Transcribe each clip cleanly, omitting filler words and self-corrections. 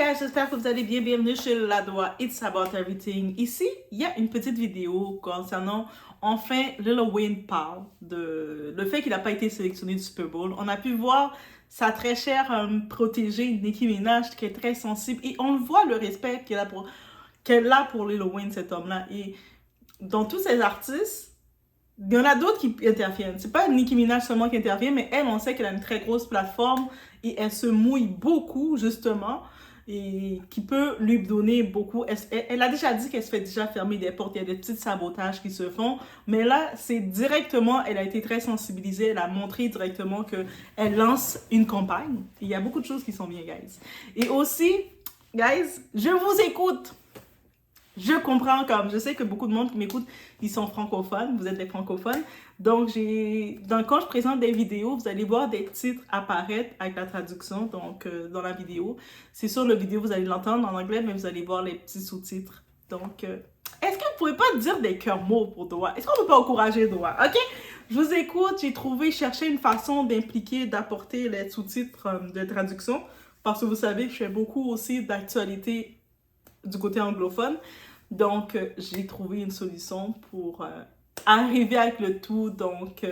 guys, j'espère que vous allez bien. Bienvenue chez Ladoa It's About Everything. Ici, il y a une petite vidéo concernant, enfin, Lil Wayne parle de le fait qu'il n'a pas été sélectionné du Super Bowl. On a pu voir sa très chère protégée Nicki Minaj qui est très sensible et on voit le respect qu'elle a pour Lil Wayne, cet homme-là. Et dans tous ces artistes, il y en a d'autres qui interviennent. C'est pas Nicki Minaj seulement qui intervient, mais elle, on sait qu'elle a une très grosse plateforme et elle se mouille beaucoup, justement, et qui peut lui donner beaucoup. Elle a déjà dit qu'elle se fait déjà fermer des portes, il y a des petits sabotages qui se font, mais là, c'est directement, elle a été très sensibilisée, elle a montré directement qu'elle lance une campagne. Il y a beaucoup de choses qui sont bien, guys. Et aussi, guys, je vous écoute. Je comprends, comme je sais que beaucoup de monde qui m'écoute, ils sont francophones, vous êtes des francophones. Donc, quand je présente des vidéos, vous allez voir des titres apparaître avec la traduction, donc dans la vidéo. C'est sûr, la vidéo, vous allez l'entendre en anglais, mais vous allez voir les petits sous-titres. Donc, est-ce que vous pouvez pas dire des cœurs mots pour Doa? Est-ce qu'on peut pas encourager Doa? OK? Je vous écoute, j'ai cherché une façon d'impliquer, d'apporter les sous-titres de traduction, parce que vous savez que je fais beaucoup aussi d'actualité du côté anglophone. Donc, j'ai trouvé une solution pour arriver avec le tout. Donc,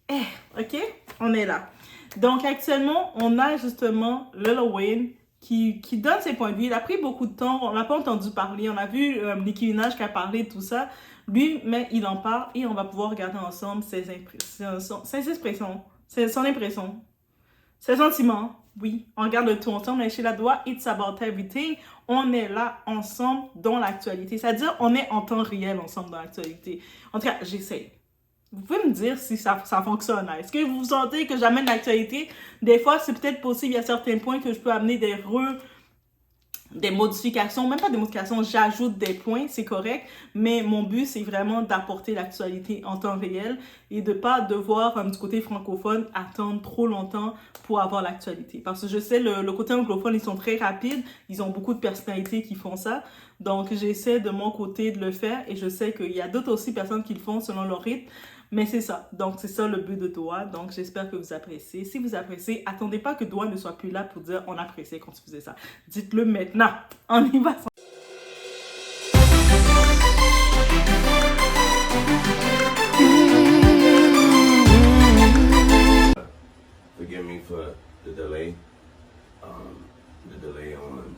OK, on est là. Donc, actuellement, on a justement Lil Wayne qui donne ses points de vue. Il a pris beaucoup de temps. On n'a pas entendu parler. On a vu Nicki Minaj qui a parlé de tout ça. Lui, mais il en parle et on va pouvoir regarder ensemble ses expressions, son impression, ses sentiments. Oui, on regarde le tout ensemble. Mais chez Ladoa, It's About Everything, on est là ensemble dans l'actualité. C'est-à-dire, on est en temps réel ensemble dans l'actualité. En tout cas, j'essaie. Vous pouvez me dire si ça fonctionne. Est-ce que vous sentez que j'amène l'actualité? Des fois, c'est peut-être possible, il y a certains points que je peux amener des modifications, même pas des modifications, j'ajoute des points, c'est correct, mais mon but, c'est vraiment d'apporter l'actualité en temps réel et de pas devoir, du côté francophone, attendre trop longtemps pour avoir l'actualité. Parce que je sais, le côté anglophone, ils sont très rapides, ils ont beaucoup de personnalités qui font ça, donc j'essaie de mon côté de le faire et je sais qu'il y a d'autres aussi personnes qui le font selon leur rythme. Mais c'est ça. Donc, c'est ça le but de Doa. Donc, j'espère que vous appréciez. Si vous appréciez, attendez pas que Doa ne soit plus là pour dire on appréciait quand tu faisais ça. Dites-le maintenant. On y va. Forgive me for the delay. The delay on,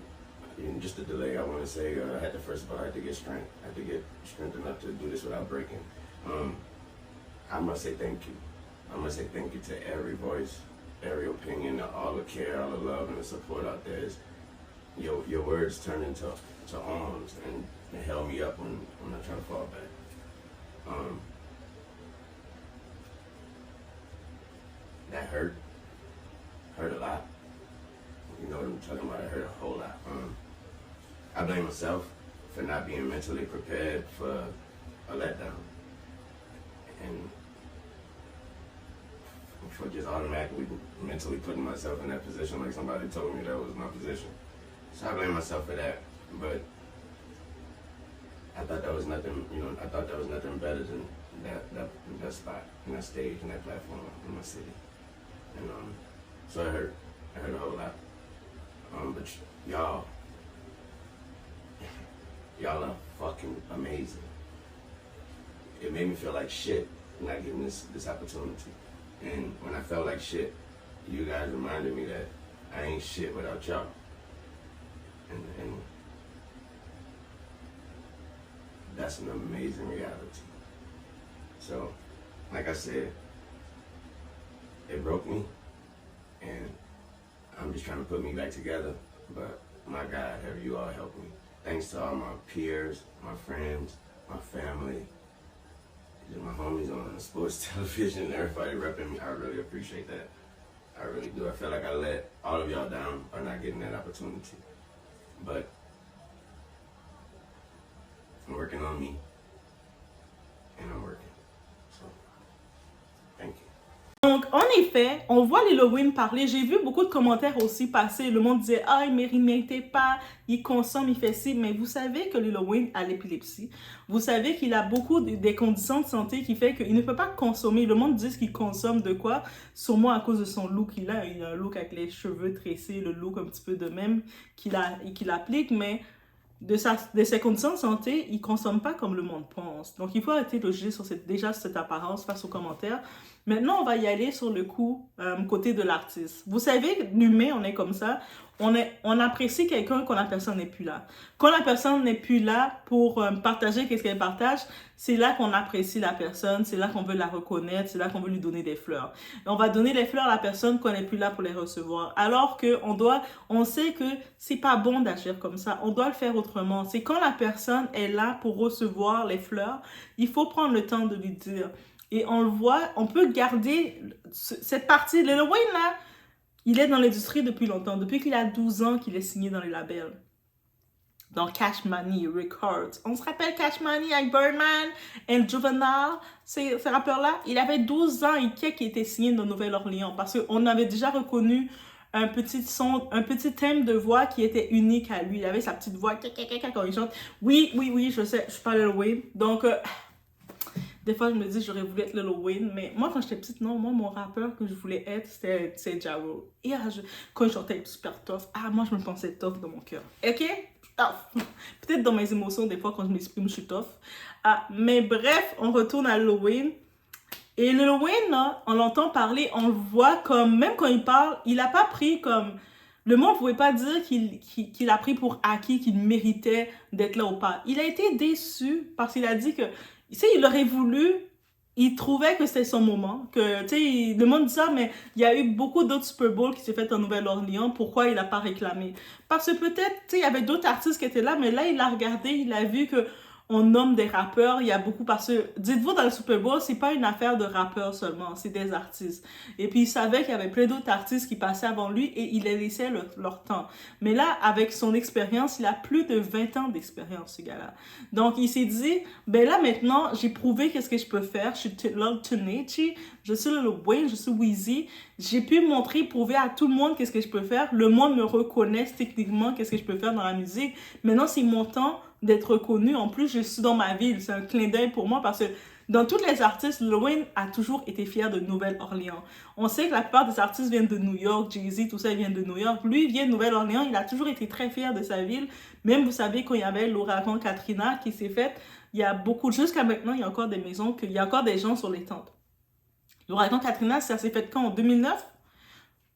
just the delay. I want to say I had to first of all, I had to get strength. I had to get strength enough to do this without breaking. I must say thank you. I must say thank you to every voice, every opinion, all the care, all the love and the support out there. Your words turned into arms and it held me up when I try to fall back. That hurt a lot. You know what I'm talking about? It hurt a whole lot. I blame myself for not being mentally prepared for a letdown. And for just automatically mentally putting myself in that position like somebody told me that was my position. So I blame myself for that. But I thought that was nothing, I thought that was nothing better than that spot and that stage and that platform in my city. And so it hurt. It hurt a whole lot. But y'all are fucking amazing. It made me feel like shit not getting this opportunity. And when I felt like shit, you guys reminded me that I ain't shit without y'all. And that's an amazing reality. So, like I said, it broke me, and I'm just trying to put me back together. But my God, have you all helped me. Thanks to all my peers, my friends, my family, my homies on sports television, everybody repping me. I really appreciate that. I really do. I feel like I let all of y'all down by not getting that opportunity. But I'm working on me, and I'm working. So, thank you. Donc, en effet, on voit Lil Wayne parler. J'ai vu beaucoup de commentaires aussi passer. Le monde disait, ah, il ne méritait pas, il consomme, il fait ci. Mais vous savez que Lil Wayne a l'épilepsie. Vous savez qu'il a beaucoup des conditions de santé qui fait qu'il ne peut pas consommer. Le monde dit qu'il consomme de quoi? Sûrement à cause de son look. Il a un look avec les cheveux tressés, le look un petit peu de même qu'il applique, mais de ses conditions de santé, il ne consomme pas comme le monde pense. Donc, il faut arrêter de juger sur cette apparence face aux commentaires. Maintenant, on va y aller sur le côté de l'artiste. Vous savez, l'humain, on est comme ça. On apprécie quelqu'un quand la personne n'est plus là. Quand la personne n'est plus là pour partager qu'est-ce qu'elle partage, c'est là qu'on apprécie la personne, c'est là qu'on veut la reconnaître, c'est là qu'on veut lui donner des fleurs. Et on va donner des fleurs à la personne quand elle n'est plus là pour les recevoir. Alors on sait que c'est pas bon d'agir comme ça. On doit le faire autrement. C'est quand la personne est là pour recevoir les fleurs, il faut prendre le temps de lui dire. Et on le voit, on peut garder cette partie. Lil Wayne, là, il est dans l'industrie depuis longtemps. Depuis qu'il a 12 ans qu'il est signé dans les labels. Dans Cash Money Records. On se rappelle Cash Money avec Birdman et Juvenile. Ces rappeurs-là, il avait 12 ans et qui était signé dans Nouvelle-Orléans. Parce qu'on avait déjà reconnu un petit thème de voix qui était unique à lui. Il avait sa petite voix quand il chante. Oui, je sais, je suis pas Lil Wayne. Donc... des fois, je me dis, j'aurais voulu être Lil Wayne, mais moi, quand j'étais petite, non, moi, mon rappeur que je voulais être, c'était Ja Rule. Et quand je chantais super tough, moi, je me pensais tough dans mon cœur. OK? Tough. Peut-être dans mes émotions, des fois, quand je m'exprime, je suis tough. Mais bref, on retourne à Lil Wayne. Et Lil Wayne, là, on l'entend parler, on le voit comme, même quand il parle, il n'a pas pris comme... Le monde ne pouvait pas dire qu'il a pris pour acquis, qu'il méritait d'être là ou pas. Il a été déçu parce qu'il a dit que tu sais, il aurait voulu, il trouvait que c'était son moment, que, tu sais, le monde dit ça, mais il y a eu beaucoup d'autres Super Bowl qui s'est fait en Nouvelle-Orléans, pourquoi il n'a pas réclamé? Parce que peut-être, tu sais, il y avait d'autres artistes qui étaient là, mais là, il a regardé, il a vu que on nomme des rappeurs, il y a beaucoup, parce que, dites-vous, dans le Super Bowl, c'est pas une affaire de rappeurs seulement, c'est des artistes. Et puis, il savait qu'il y avait plein d'autres artistes qui passaient avant lui et il les laissait leur temps. Mais là, avec son expérience, il a plus de 20 ans d'expérience, ce gars-là. Donc, il s'est dit, ben là, maintenant, j'ai prouvé qu'est-ce que je peux faire. Je suis Lil Tunechi, je suis Lil Wayne, je suis Weezy. J'ai pu montrer, prouver à tout le monde qu'est-ce que je peux faire. Le monde me reconnaît techniquement qu'est-ce que je peux faire dans la musique. Maintenant, c'est mon temps d'être reconnu. En plus, je suis dans ma ville. C'est un clin d'œil pour moi parce que dans tous les artistes, Lil Wayne a toujours été fier de Nouvelle-Orléans. On sait que la plupart des artistes viennent de New York, Jay-Z, tout ça, ils viennent de New York. Lui, il vient de Nouvelle-Orléans. Il a toujours été très fier de sa ville. Même, vous savez, quand il y avait l'ouragan Katrina qui s'est fait, il y a beaucoup, jusqu'à maintenant, il y a encore des maisons, il y a encore des gens sur les tentes. L'ouragan Katrina, ça s'est fait quand? En 2009?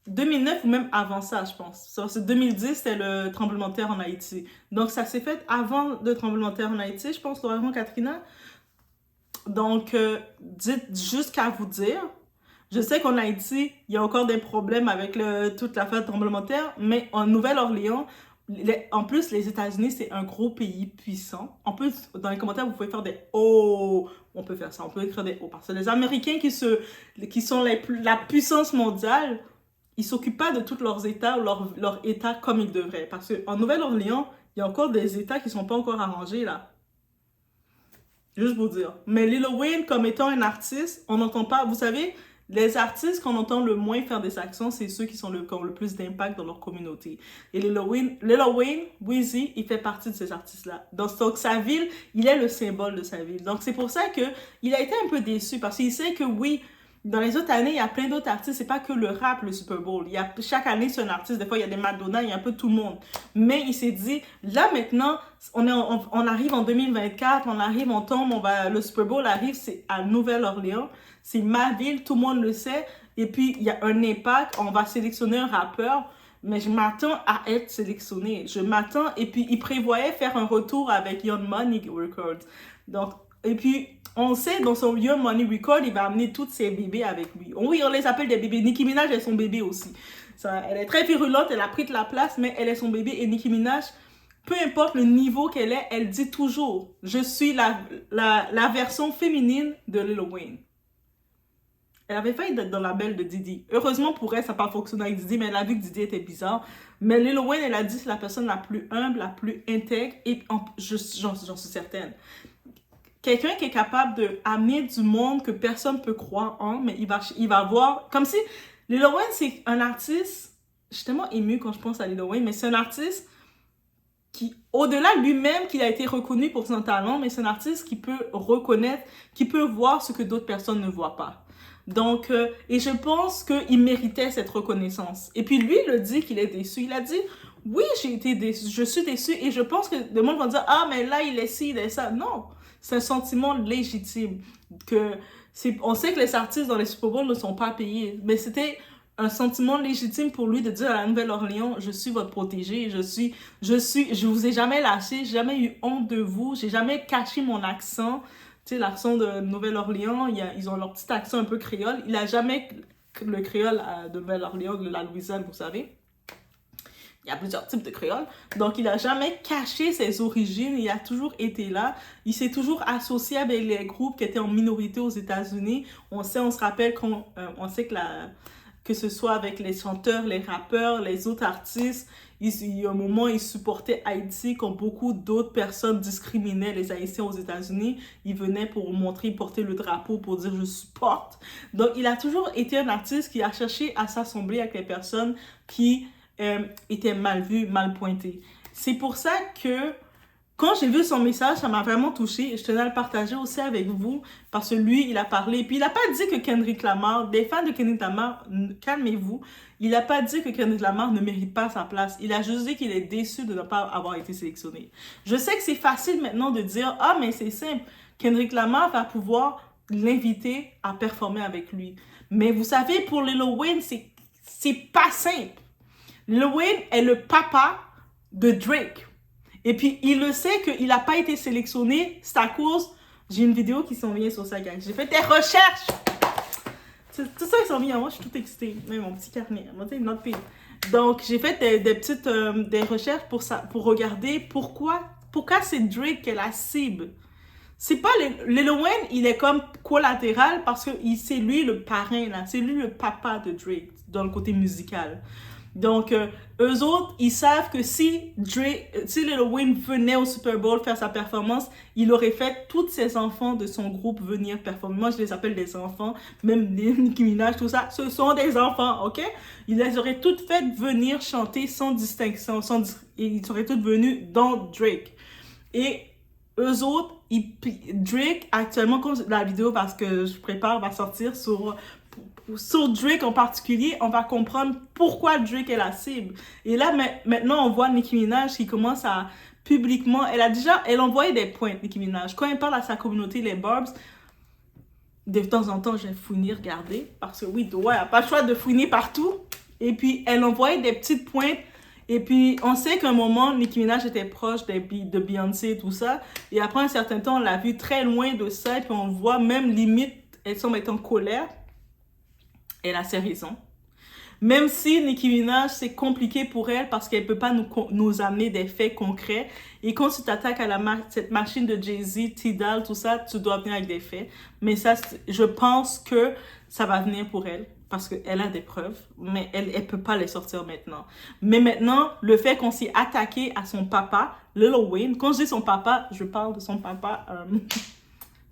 2009 ou même avant ça, je pense. C'est 2010, c'était le tremblement de terre en Haïti. Donc, ça s'est fait avant le tremblement de terre en Haïti, je pense, l'ouragan Katrina. Donc, dites juste qu'à vous dire, je sais qu'en Haïti, il y a encore des problèmes avec toute l'affaire de tremblement de terre, mais en Nouvelle-Orléans, en plus, les États-Unis, c'est un gros pays puissant. En plus, dans les commentaires, vous pouvez faire des « Oh ». On peut faire ça, on peut écrire des « Oh ». Parce que les Américains qui sont la puissance mondiale, ils ne s'occupent pas de tous leurs États ou leur État comme ils devraient. Parce qu'en Nouvelle-Orléans, il y a encore des États qui ne sont pas encore arrangés, là. Juste pour dire. Mais Lil Wayne, comme étant un artiste, on n'entend pas... Vous savez, les artistes qu'on entend le moins faire des actions, c'est ceux qui ont le plus d'impact dans leur communauté. Et Lil Wayne, Weezy, il fait partie de ces artistes-là. Donc, sa ville, il est le symbole de sa ville. Donc, c'est pour ça qu'il a été un peu déçu. Parce qu'il sait que oui... Dans les autres années, il y a plein d'autres artistes. C'est pas que le rap, le Super Bowl. Chaque année, c'est un artiste. Des fois, il y a des Madonna, il y a un peu tout le monde. Mais il s'est dit, là, maintenant, on arrive en 2024, on tombe, le Super Bowl arrive, c'est à Nouvelle-Orléans. C'est ma ville, tout le monde le sait. Et puis, il y a un impact. On va sélectionner un rappeur. Mais je m'attends à être sélectionné. Je m'attends. Et puis, il prévoyait faire un retour avec Young Money Records. Donc, et puis... On sait, dans son Young Money Record, il va amener tous ses bébés avec lui. Oui, on les appelle des bébés. Nicki Minaj est son bébé aussi. Elle est très virulente, elle a pris de la place, mais elle est son bébé. Et Nicki Minaj, peu importe le niveau qu'elle est, elle dit toujours « Je suis la version féminine de Lil Wayne ». Elle avait failli être dans la belle de Diddy. Heureusement pour elle, ça n'a pas fonctionné avec Diddy, mais elle a vu que Diddy était bizarre. Mais Lil Wayne, elle a dit c'est la personne la plus humble, la plus intègre, et j'en suis certaine. quelqu'un qui est capable d'amener du monde que personne peut croire en, mais il va voir, comme si Lil Wayne, c'est un artiste, je suis tellement émue quand je pense à Lil Wayne, mais c'est un artiste qui, au-delà lui-même, qu'il a été reconnu pour son talent, mais c'est un artiste qui peut reconnaître, qui peut voir ce que d'autres personnes ne voient pas. Donc, et je pense qu'il méritait cette reconnaissance. Et puis lui, il a dit qu'il est déçu. Il a dit, oui, j'ai été déçu, je suis déçu, et je pense que le monde va dire, ah, mais là, il est ci, il est ça. Non, c'est un sentiment légitime. On sait que les artistes dans les Super Bowls ne sont pas payés, mais c'était un sentiment légitime pour lui de dire à la Nouvelle-Orléans, je suis votre protégé, je vous ai jamais lâché, j'ai jamais eu honte de vous, j'ai jamais caché mon accent. Tu sais, l'accent de Nouvelle-Orléans, ils ont leur petit accent un peu créole. Il a jamais le créole de Nouvelle-Orléans, de la Louisiane, vous savez. Il y a plusieurs types de créoles. Donc, il n'a jamais caché ses origines. Il a toujours été là. Il s'est toujours associé avec les groupes qui étaient en minorité aux États-Unis. On se rappelle on sait que ce soit avec les chanteurs, les rappeurs, les autres artistes, il y a un moment, ils supportaient Haïti quand beaucoup d'autres personnes discriminaient les Haïtiens aux États-Unis. Ils venaient pour montrer, porter le drapeau pour dire « je supporte ». Donc, il a toujours été un artiste qui a cherché à s'assembler avec les personnes qui étaient mal vues, mal pointées. C'est pour ça que quand j'ai vu son message, ça m'a vraiment touchée et je tenais à le partager aussi avec vous parce que lui, il a parlé. Puis il n'a pas dit que Kendrick Lamar, des fans de Kendrick Lamar, calmez-vous, il n'a pas dit que Kendrick Lamar ne mérite pas sa place. Il a juste dit qu'il est déçu de ne pas avoir été sélectionné. Je sais que c'est facile maintenant de dire « Ah, mais c'est simple, Kendrick Lamar va pouvoir l'inviter à performer avec lui. » Mais vous savez, pour Lil Wayne, c'est pas simple. Lil Wayne est le papa de Drake. Et puis, il le sait qu'il n'a pas été sélectionné. C'est à cause... J'ai une vidéo qui s'en vient sur ça, gang. J'ai fait des recherches. Tout ça qui s'en vient. Moi, je suis toute excitée. Même mon petit carnet. Moi, tu sais, notre pays. Donc, j'ai fait des recherches pour regarder pourquoi c'est Drake qui est la cible. C'est pas... Lil Wayne, il est comme collatéral parce que c'est lui le parrain, là. C'est lui le papa de Drake dans le côté musical. Donc, eux autres, ils savent que si Lil Wayne venait au Super Bowl faire sa performance, il aurait fait tous ses enfants de son groupe venir performer. Moi, je les appelle des enfants, même les Nicki Minaj, tout ça, ce sont des enfants, ok? Il les aurait toutes fait venir chanter sans distinction, ils seraient toutes venus dans Drake. Et eux autres, Drake, actuellement, comme la vidéo, parce que je prépare, va sortir sur Drake en particulier, on va comprendre pourquoi Drake est la cible. Et là, maintenant, on voit Nicki Minaj qui commence à publiquement... Elle envoyait des pointes, Nicki Minaj. Quand elle parle à sa communauté, les Barbs, de temps en temps, je vais fouiner, regarder. Parce que oui, elle n'a pas le choix de fouiner partout. Et puis, elle envoyait des petites pointes. Et puis, on sait qu'à un moment, Nicki Minaj était proche de Beyoncé et tout ça. Et après un certain temps, on l'a vu très loin de ça. Et puis, on voit même limite, elle semble être en colère. Elle a ses raisons. Même si Nicki Minaj, c'est compliqué pour elle parce qu'elle ne peut pas nous amener des faits concrets. Et quand tu t'attaques à cette machine de Jay-Z, Tidal, tout ça, tu dois venir avec des faits. Mais ça, je pense que ça va venir pour elle parce qu'elle a des preuves, mais elle ne peut pas les sortir maintenant. Mais maintenant, le fait qu'on s'est attaqué à son papa, Lil Wayne, quand je dis son papa, je parle de son papa...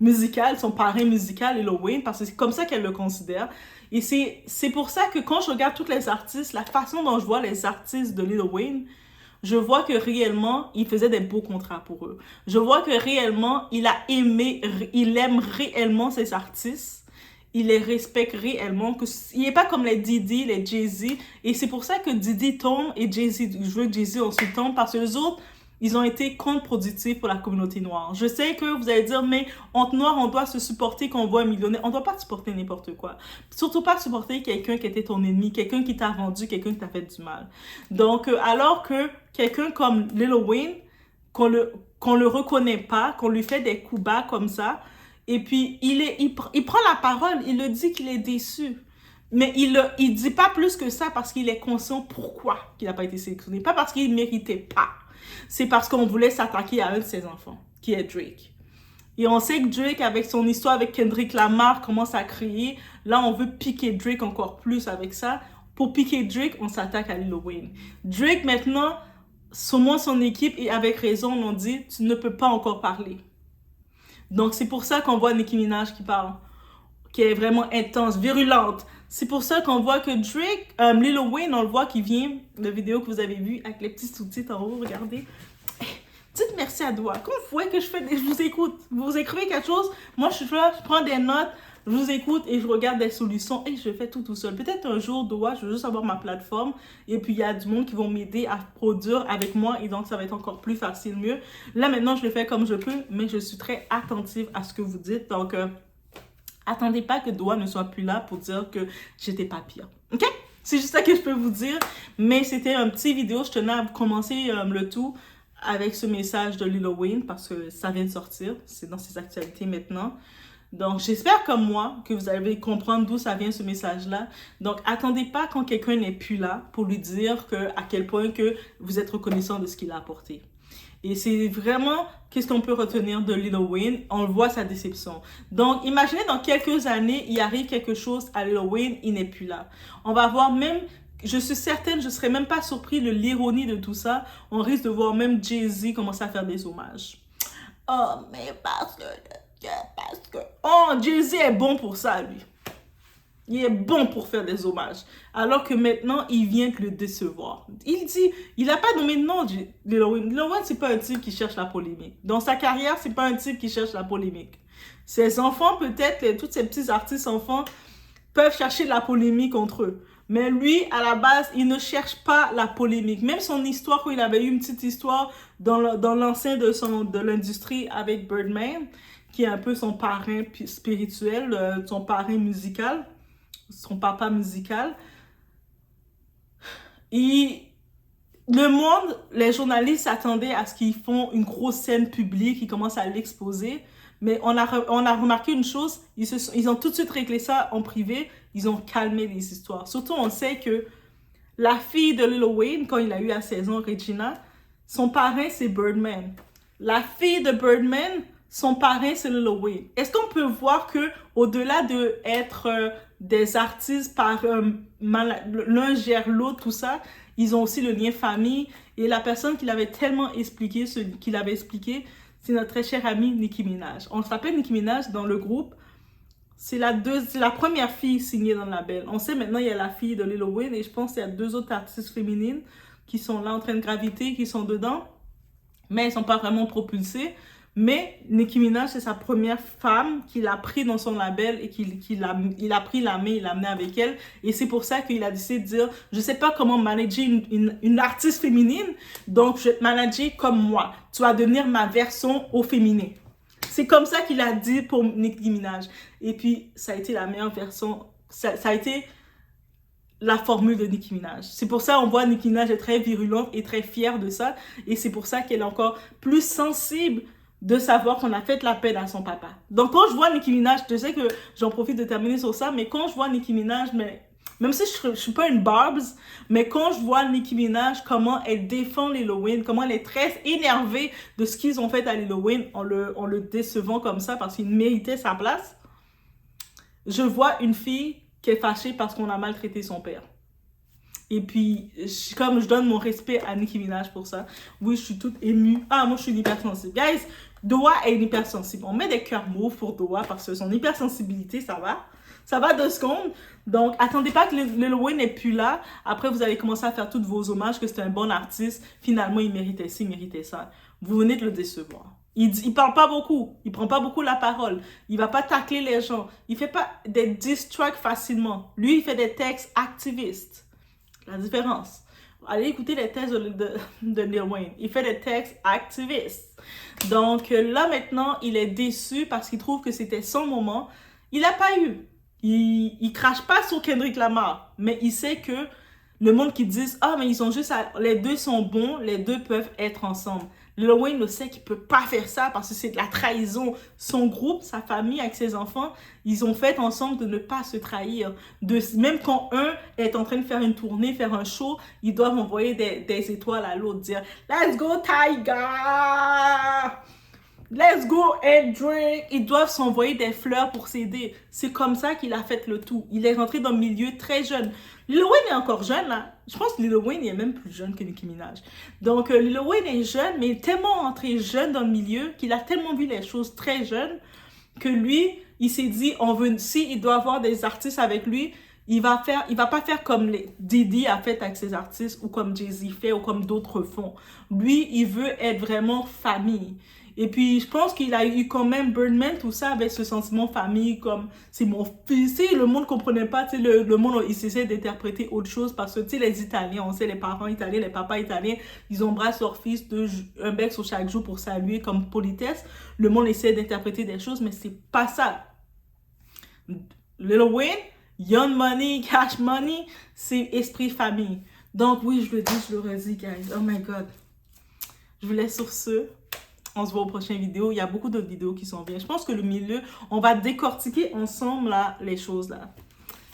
musical, son parrain musical, Lil Wayne, parce que c'est comme ça qu'elle le considère. Et c'est pour ça que quand je regarde tous les artistes, la façon dont je vois les artistes de Lil Wayne, je vois que réellement, il faisait des beaux contrats pour eux. Je vois que réellement, il aime réellement ces artistes. Il les respecte réellement. Il n'est pas comme les Diddy, les Jay-Z. Et c'est pour ça que Diddy tombe et Jay-Z, je veux que Jay-Z ensuite tombe, parce que les autres, ils ont été contre-productifs pour la communauté noire. Je sais que vous allez dire, mais entre noirs, on doit se supporter quand on voit un millionnaire. On ne doit pas supporter n'importe quoi. Surtout pas supporter quelqu'un qui était ton ennemi, quelqu'un qui t'a vendu, quelqu'un qui t'a fait du mal. Donc, alors que quelqu'un comme Lil Wayne, qu'on le reconnaît pas, qu'on lui fait des coups bas comme ça, et puis il prend la parole, il le dit qu'il est déçu. Mais il dit pas plus que ça parce qu'il est conscient pourquoi il n'a pas été sélectionné. Pas parce qu'il ne méritait pas. C'est parce qu'on voulait s'attaquer à un de ses enfants, qui est Drake. Et on sait que Drake, avec son histoire avec Kendrick Lamar, commence à crier. Là, on veut piquer Drake encore plus avec ça. Pour piquer Drake, on s'attaque à Lil Wayne. Drake, maintenant, son équipe, et avec raison, on dit, tu ne peux pas encore parler. Donc, c'est pour ça qu'on voit Nicki Minaj qui parle, qui est vraiment intense, virulente. C'est pour ça qu'on voit que Drake, Lil Wayne, on le voit qui vient, la vidéo que vous avez vue avec les petits sous-titres en haut, regardez. Dites merci à Doua. Comme vous voyez que je vous écoute. Vous écrivez quelque chose, moi je suis là, je prends des notes, je vous écoute et je regarde des solutions et je fais tout seul. Peut-être un jour, Doua, je veux juste avoir ma plateforme et puis il y a du monde qui vont m'aider à produire avec moi et donc ça va être encore plus facile, mieux. Là maintenant, je le fais comme je peux, mais je suis très attentive à ce que vous dites. Donc, attendez pas que Doua ne soit plus là pour dire que j'étais pas pire. OK? C'est juste ça que je peux vous dire. Mais c'était un petit vidéo. Je tenais à commencer le tout avec ce message de Lil Wayne parce que ça vient de sortir. C'est dans ses actualités maintenant. Donc, j'espère comme moi que vous allez comprendre d'où ça vient ce message-là. Donc, attendez pas quand quelqu'un n'est plus là pour lui dire à quel point que vous êtes reconnaissant de ce qu'il a apporté. Et c'est vraiment, qu'est-ce qu'on peut retenir de Lil Wayne? On le voit, sa déception. Donc, imaginez dans quelques années, il arrive quelque chose à Lil Wayne, il n'est plus là. On va voir même, je suis certaine, je ne serais même pas surpris de l'ironie de tout ça. On risque de voir même Jay-Z commencer à faire des hommages. Oh, mais parce que... Oh, Jay-Z est bon pour ça, lui. Il est bon pour faire des hommages. Alors que maintenant, il vient de le décevoir. Il dit, il n'a pas nommé de nom de Lil Wayne. Lil Wayne, c'est pas un type qui cherche la polémique. Dans sa carrière, c'est pas un type qui cherche la polémique. Ses enfants, peut-être, tous ces petits artistes enfants, peuvent chercher la polémique entre eux. Mais lui, à la base, il ne cherche pas la polémique. Même son histoire, quand il avait eu une petite histoire dans l'ancien de l'industrie avec Birdman, qui est un peu son parrain spirituel, son parrain musical, son papa musical. Et le monde, les journalistes s'attendaient à ce qu'ils font une grosse scène publique, ils commencent à l'exposer. Mais on a remarqué une chose, ils ont tout de suite réglé ça en privé, ils ont calmé les histoires. Surtout, on sait que la fille de Lil Wayne, quand il a eu à 16 ans, Regina, son parrain, c'est Birdman. La fille de Birdman, son parrain, c'est Lil Wayne. Est-ce qu'on peut voir que au-delà d'être des artistes par l'un gère l'autre, tout ça, ils ont aussi le lien famille. Et la personne qui l'avait tellement expliqué, c'est notre très chère amie Nicki Minaj. On s'appelle Nicki Minaj dans le groupe. C'est la première fille signée dans le label. On sait maintenant il y a la fille de Lil Wayne et je pense qu'il y a 2 autres artistes féminines qui sont là en train de graviter, qui sont dedans. Mais elles ne sont pas vraiment propulsées. Mais Nicki Minaj, c'est sa première femme qu'il a pris dans son label et il a pris la main, il l'a amené avec elle. Et c'est pour ça qu'il a décidé de dire, je sais pas comment manager une artiste féminine, donc je vais te manager comme moi. Tu vas devenir ma version au féminin. C'est comme ça qu'il a dit pour Nicki Minaj. Et puis, ça a été la meilleure version, ça a été la formule de Nicki Minaj. C'est pour ça qu'on voit Nicki Minaj est très virulente et très fière de ça. Et c'est pour ça qu'elle est encore plus sensible de savoir qu'on a fait la peine à son papa. Donc, quand je vois Nicki Minaj, je sais que j'en profite de terminer sur ça, mais quand je vois Nicki Minaj, même si je ne suis pas une Barbs, mais quand je vois Nicki Minaj, comment elle défend Lil Wayne, comment elle est très énervée de ce qu'ils ont fait à Lil Wayne en le décevant comme ça parce qu'il méritait sa place, je vois une fille qui est fâchée parce qu'on a maltraité son père. Et puis, comme je donne mon respect à Nicki Minaj pour ça, oui, je suis toute émue. Ah, moi, je suis une hypersensible. Guys, Doua est une hypersensible. On met des cœurs mauves pour Doua parce que son hypersensibilité, ça va. Ça va 2 secondes. Donc, attendez pas que Lil Wayne n'est plus là. Après, vous allez commencer à faire tous vos hommages que c'est un bon artiste. Finalement, il méritait ci, il méritait ça. Vous venez de le décevoir. Il parle pas beaucoup. Il prend pas beaucoup la parole. Il va pas tacler les gens. Il fait pas des diss tracks facilement. Lui, il fait des textes activistes. La différence. Allez écouter les textes de Lil Wayne. Il fait des textes activistes. Donc là, maintenant, il est déçu parce qu'il trouve que c'était son moment. Il n'a pas eu. Il crache pas sur Kendrick Lamar. Mais il sait que le monde qui dit « Ah, mais ils sont juste... les deux sont bons, les deux peuvent être ensemble. » Lil Wayne le sait qu'il ne peut pas faire ça parce que c'est de la trahison. Son groupe, sa famille avec ses enfants, ils ont fait ensemble de ne pas se trahir. Même quand un est en train de faire une tournée, faire un show, ils doivent envoyer des étoiles à l'autre, dire « Let's go Tiger !» let's go and drink. Ils doivent s'envoyer des fleurs pour s'aider. C'est comme ça qu'il a fait le tout. Il est rentré dans le milieu très jeune. Lil Wayne est encore jeune, là. Je pense que Lil Wayne est même plus jeune que Nicki Minaj. Donc, Lil Wayne est jeune, mais il est tellement rentré jeune dans le milieu qu'il a tellement vu les choses très jeunes que lui, il s'est dit, si il doit avoir des artistes avec lui, il va pas faire comme Diddy a fait avec ses artistes ou comme Jay-Z fait ou comme d'autres font. Lui, il veut être vraiment famille. Et puis, je pense qu'il a eu quand même Birdman, tout ça, avec ce sentiment famille, comme c'est mon fils. Tu sais, le monde comprenait pas, tu sais, le monde, il s'essaie d'interpréter autre chose parce que, tu sais, les Italiens, on sait, les parents italiens, les papas italiens, ils embrassent leur fils un bec sur chaque jour pour saluer comme politesse. Le monde essaie d'interpréter des choses, mais c'est pas ça. Lil Wayne, Young Money, Cash Money, c'est esprit famille. Donc oui, je le dis, je le redis, guys. Oh my God. Je vous laisse sur ce. On se voit aux prochaines vidéos. Il y a beaucoup d'autres vidéos qui sont bien. Je pense que le milieu, on va décortiquer ensemble là, les choses là.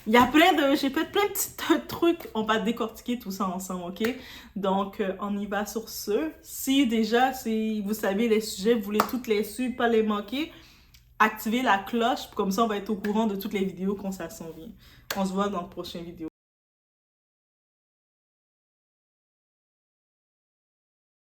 Il y a j'ai fait plein de petits trucs. On va décortiquer tout ça ensemble, ok? Donc, on y va sur ce. Si déjà, vous savez les sujets, vous voulez toutes les suivre, pas les manquer, activez la cloche. Comme ça, on va être au courant de toutes les vidéos quand ça s'en vient. On se voit dans la prochaine vidéo.